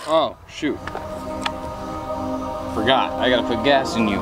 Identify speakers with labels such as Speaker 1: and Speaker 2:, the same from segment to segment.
Speaker 1: Oh, shoot. Forgot. I gotta put gas in you.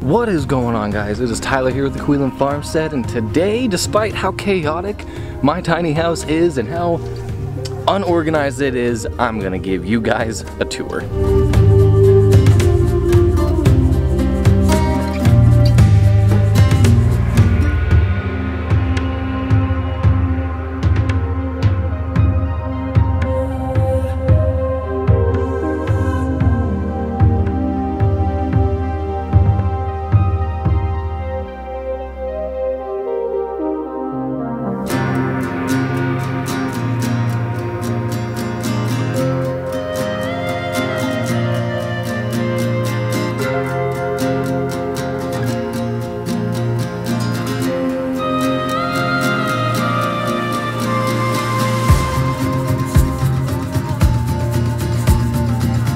Speaker 2: What is going on, guys? It is Tyler here with the Coelum Farmstead, and today, despite how chaotic my tiny house is and how unorganized it is, I'm gonna give you guys a tour.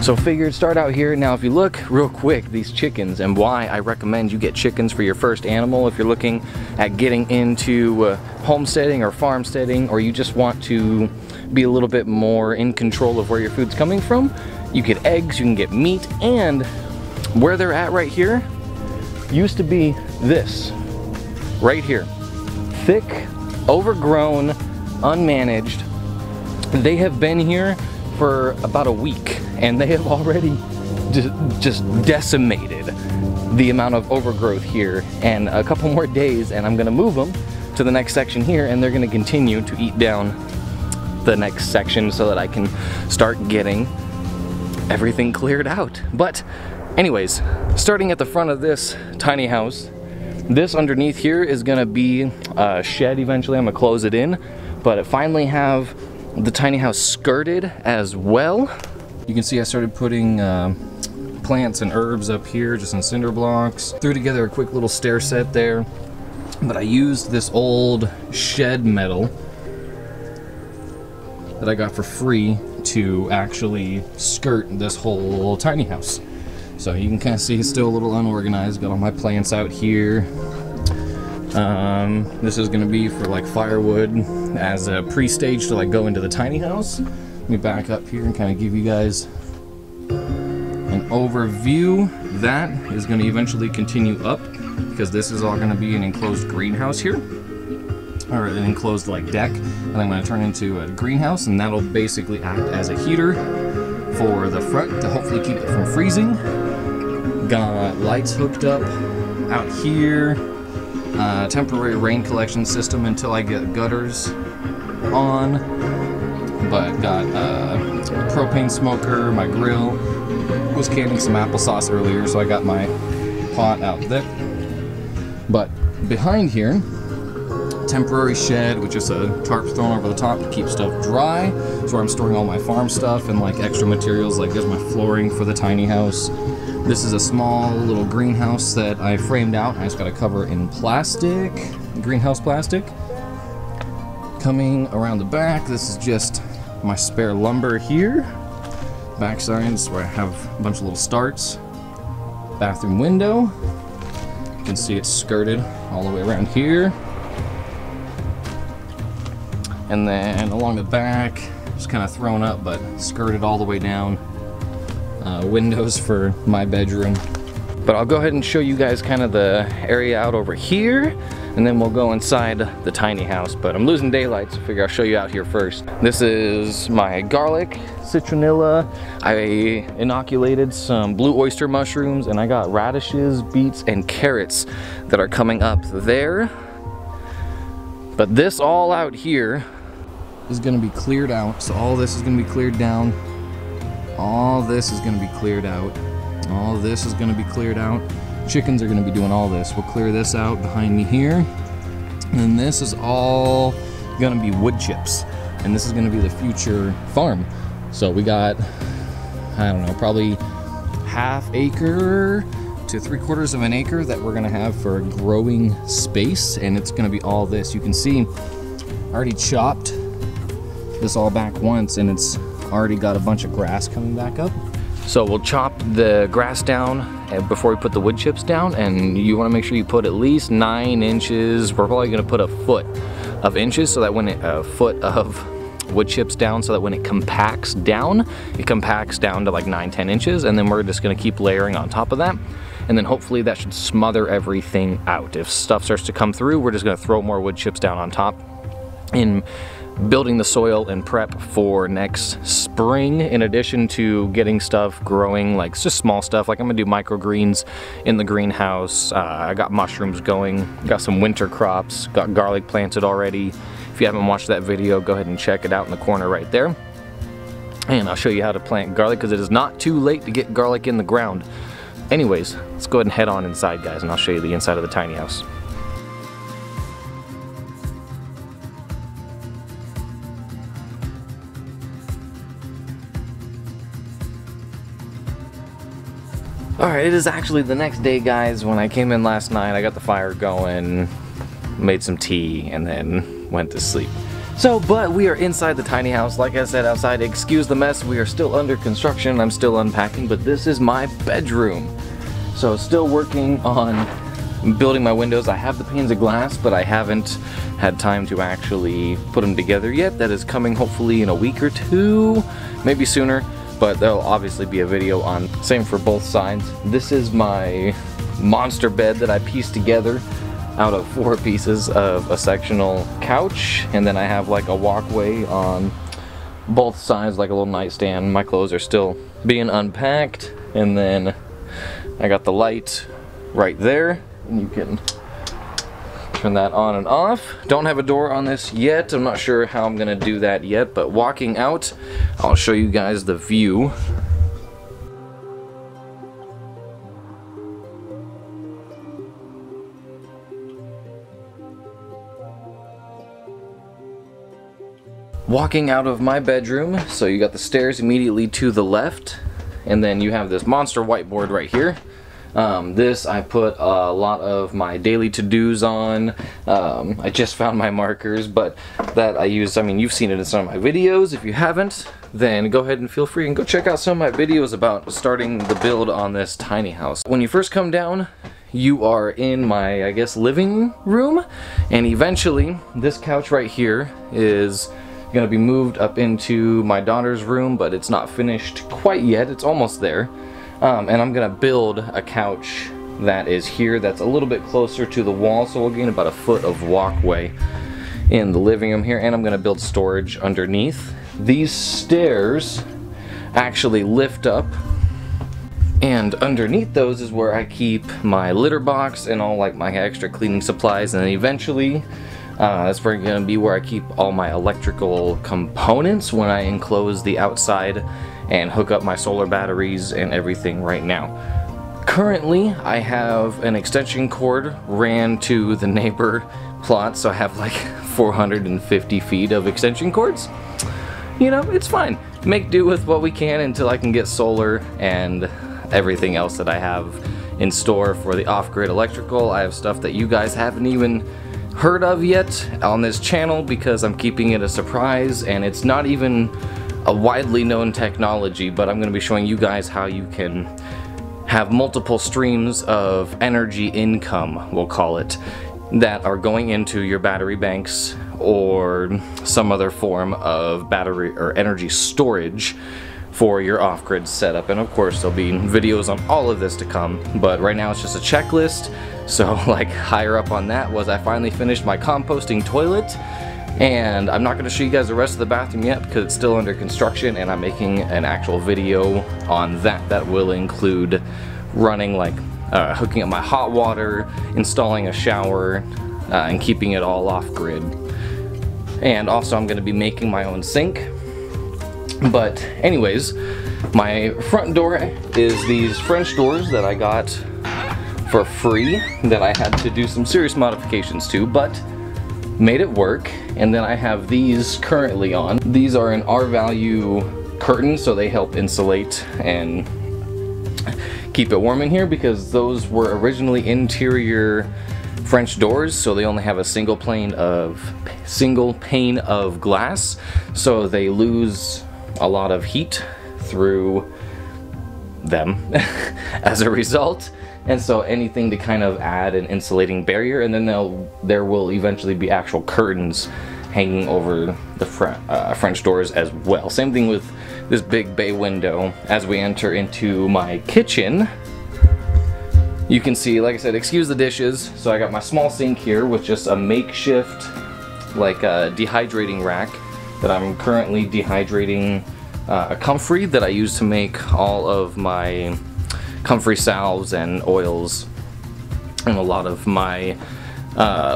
Speaker 2: So figured start out here. Now if you look real quick, these chickens, and why I recommend you get chickens for your first animal if you're looking at getting into homesteading or farmsteading, or you just want to be a little bit more in control of where your food's coming from. You get eggs, you can get meat, and where they're at right here used to be this right here. Thick, overgrown, unmanaged. They have been here for about a week, and they have already just decimated the amount of overgrowth here. And a couple more days and I'm gonna move them to the next section here, and they're gonna continue to eat down the next section so that I can start getting everything cleared out. But anyways, starting at the front of this tiny house, this underneath here is gonna be a shed eventually. I'm gonna close it in, but I finally have the tiny house skirted as well. You can see I started putting plants and herbs up here just in cinder blocks. Threw together a quick little stair set there, but I used this old shed metal that I got for free to actually skirt this whole tiny house. So you can kind of see it's still a little unorganized. Got all my plants out here. This is going to be for like firewood as a pre-stage to like go into the tiny house. Let me back up here and kind of give you guys an overview. That is going to eventually continue up because this is all going to be an enclosed greenhouse here, or an enclosed like deck, and I'm going to turn into a greenhouse, and that'll basically act as a heater for the front to hopefully keep it from freezing. Got lights hooked up out here. Temporary rain collection system until I get gutters on, but got propane smoker. My grill was canning some applesauce earlier, so I got my pot out there. But behind here, temporary shed with just a tarp thrown over the top to keep stuff dry. It's where I'm storing all my farm stuff and like extra materials, like there's my flooring for the tiny house. This is a small little greenhouse that I framed out. I just got to cover in plastic, greenhouse plastic. Coming around the back, this is just my spare lumber here. Back side is where I have a bunch of little starts. Bathroom window. You can see it's skirted all the way around here. And then along the back, just kind of thrown up, but skirted all the way down. Windows for my bedroom. But I'll go ahead and show you guys kind of the area out over here, and then we'll go inside the tiny house. But I'm losing daylight, so I figure I'll show you out here first. This is my garlic, citronella. I inoculated some blue oyster mushrooms, and I got radishes, beets, and carrots that are coming up there. But this all out here is gonna be cleared out. So all this is gonna be cleared down. All this is gonna be cleared out. All this is gonna be cleared out. Chickens are gonna be doing all this. We'll clear this out behind me here. And this is all gonna be wood chips. And this is gonna be the future farm. So we got, I don't know, probably ½ acre to 3/4 of an acre that we're gonna have for growing space. And it's gonna be all this. You can see I already chopped this all back once, and it's already got a bunch of grass coming back up. So we'll chop the grass down before we put the wood chips down, and you want to make sure you put at least 9 inches. We're probably going to put a foot of inches, so that when a foot of wood chips down, so that when it compacts down to like 9-10 inches, and then we're just going to keep layering on top of that. And then hopefully that should smother everything out. If stuff starts to come through, we're just going to throw more wood chips down on top. In building the soil and prep for next spring, in addition to getting stuff growing, like just small stuff, like I'm gonna do microgreens in the greenhouse. I got mushrooms going, got some winter crops, got garlic planted already. If you haven't watched that video, go ahead and check it out in the corner right there. And I'll show you how to plant garlic, because it is not too late to get garlic in the ground. Anyways, let's go ahead and head on inside, guys, and I'll show you the inside of the tiny house. Alright, it is actually the next day, guys. When I came in last night, I got the fire going, made some tea, and then went to sleep. So, but we are inside the tiny house. Like I said, outside, excuse the mess, we are still under construction. I'm still unpacking, but this is my bedroom. So, still working on building my windows. I have the panes of glass, but I haven't had time to actually put them together yet. That is coming hopefully in a week or two, maybe sooner. But there'll obviously be a video on, same for both sides. This is my monster bed that I pieced together out of 4 pieces of a sectional couch, and then I have like a walkway on both sides, like a little nightstand. My clothes are still being unpacked, and then I got the light right there, and you can turn that on and off. Don't have a door on this yet. I'm not sure how I'm gonna do that yet, but walking out, I'll show you guys the view. Walking out of my bedroom, so you got the stairs immediately to the left, and then you have this monster whiteboard right here. This I put a lot of my daily to-dos on. I just found my markers, but that I use, I mean, you've seen it in some of my videos. If you haven't, then go ahead and feel free and go check out some of my videos about starting the build on this tiny house. When you first come down, you are in my, I guess, living room, and eventually this couch right here is gonna be moved up into my daughter's room, but it's not finished quite yet. It's almost there. And I'm gonna build a couch that is here, that's a little bit closer to the wall, so we'll gain about a foot of walkway in the living room here, and I'm gonna build storage underneath. These stairs actually lift up, and underneath those is where I keep my litter box and all like my extra cleaning supplies, and then eventually that's gonna be where I keep all my electrical components when I enclose the outside and hook up my solar batteries and everything right now. Currently, I have an extension cord ran to the neighbor plot, so I have like 450 feet of extension cords. You know, it's fine. Make do with what we can until I can get solar and everything else that I have in store for the off-grid electrical. I have stuff that you guys haven't even heard of yet on this channel because I'm keeping it a surprise, and it's not even a widely known technology, but I'm going to be showing you guys how you can have multiple streams of energy income, we'll call it, that are going into your battery banks or some other form of battery or energy storage for your off-grid setup. And of course there'll be videos on all of this to come, but right now it's just a checklist. So like higher up on that was I finally finished my composting toilet, and I'm not going to show you guys the rest of the bathroom yet because it's still under construction, and I'm making an actual video on that will include running like hooking up my hot water, installing a shower, and keeping it all off grid. And also I'm going to be making my own sink. But anyways, my front door is these French doors that I got for free that I had to do some serious modifications to, but made it work. And then I have these currently on. These are an R-value curtain, so they help insulate and keep it warm in here, because those were originally interior French doors, so they only have a single pane of glass, so they lose a lot of heat through them as a result. And so anything to kind of add an insulating barrier, and then there will eventually be actual curtains hanging over the French doors as well. Same thing with this big bay window. As we enter into my kitchen, you can see, like I said, excuse the dishes. So I got my small sink here with just a makeshift like dehydrating rack that I'm currently dehydrating a comfrey that I use to make all of my comfrey salves and oils and a lot of my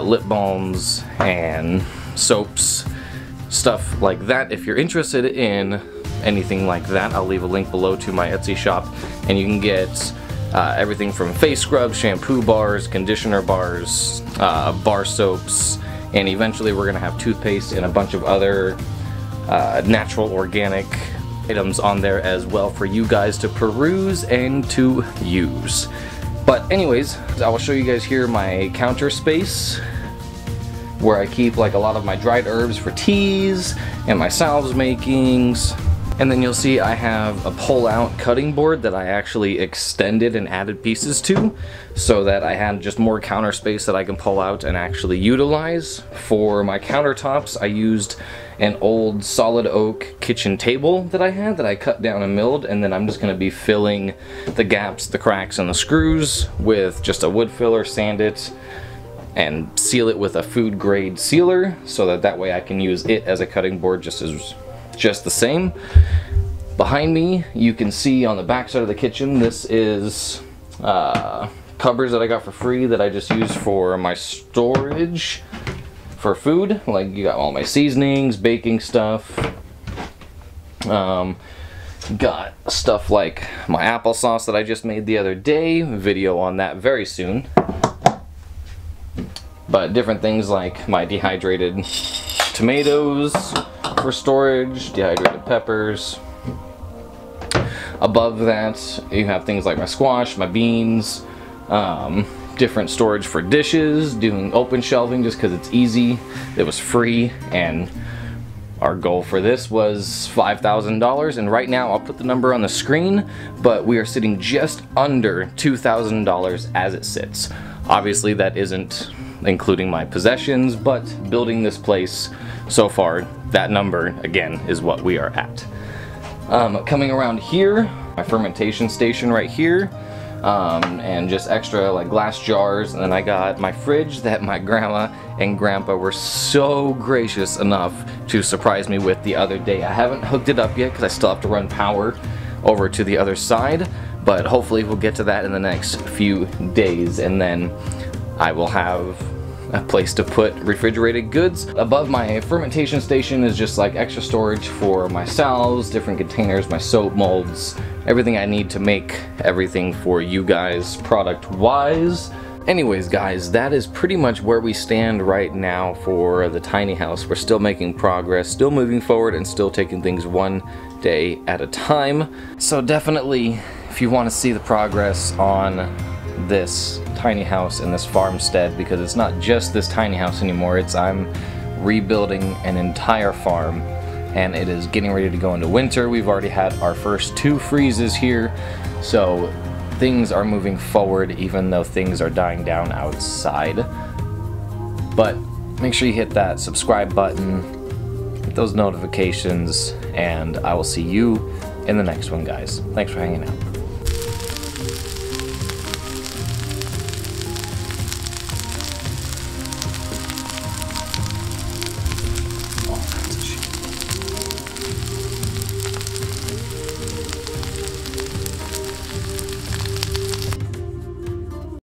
Speaker 2: lip balms and soaps, stuff like that. If you're interested in anything like that, I'll leave a link below to my Etsy shop, and you can get everything from face scrubs, shampoo bars, conditioner bars, bar soaps, and eventually we're gonna have toothpaste and a bunch of other natural organic items on there as well for you guys to peruse and to use. But anyways, I will show you guys here my counter space where I keep like a lot of my dried herbs for teas and my salves makings. And then you'll see I have a pull-out cutting board that I actually extended and added pieces to, so that I had just more counter space that I can pull out and actually utilize. For my countertops, I used an old solid oak kitchen table that I had that I cut down and milled, and then I'm just going to be filling the gaps, the cracks, and the screws with just a wood filler, sand it, and seal it with a food grade sealer, so that way I can use it as a cutting board just the same. Behind me, you can see on the back side of the kitchen, this is cupboards that I got for free that I just use for my storage for food. Like, you got all my seasonings, baking stuff, got stuff like my applesauce that I just made the other day, video on that very soon. But different things like my dehydrated tomatoes for storage, dehydrated peppers. Above that, you have things like my squash, my beans, different storage for dishes, doing open shelving just because it's easy. It was free, and our goal for this was $5,000, and right now I'll put the number on the screen, but we are sitting just under $2,000 as it sits. Obviously that isn't including my possessions, but building this place so far, that number again is what we are at. Coming around here, my fermentation station right here, and just extra like glass jars, and then I got my fridge that my grandma and grandpa were so gracious enough to surprise me with the other day. I haven't hooked it up yet because I still have to run power over to the other side, but hopefully we'll get to that in the next few days, and then I will have a place to put refrigerated goods. Above my fermentation station is just like extra storage for my salves, different containers, my soap molds, everything I need to make everything for you guys product wise. Anyways guys, that is pretty much where we stand right now for the tiny house. We're still making progress, still moving forward, and still taking things one day at a time. So definitely, if you want to see the progress on this tiny house and this farmstead, because it's not just this tiny house anymore, I'm rebuilding an entire farm, and it is getting ready to go into winter. We've already had our first 2 freezes here, so things are moving forward even though things are dying down outside. But make sure you hit that subscribe button, hit those notifications, and I will see you in the next one, guys. Thanks for hanging out.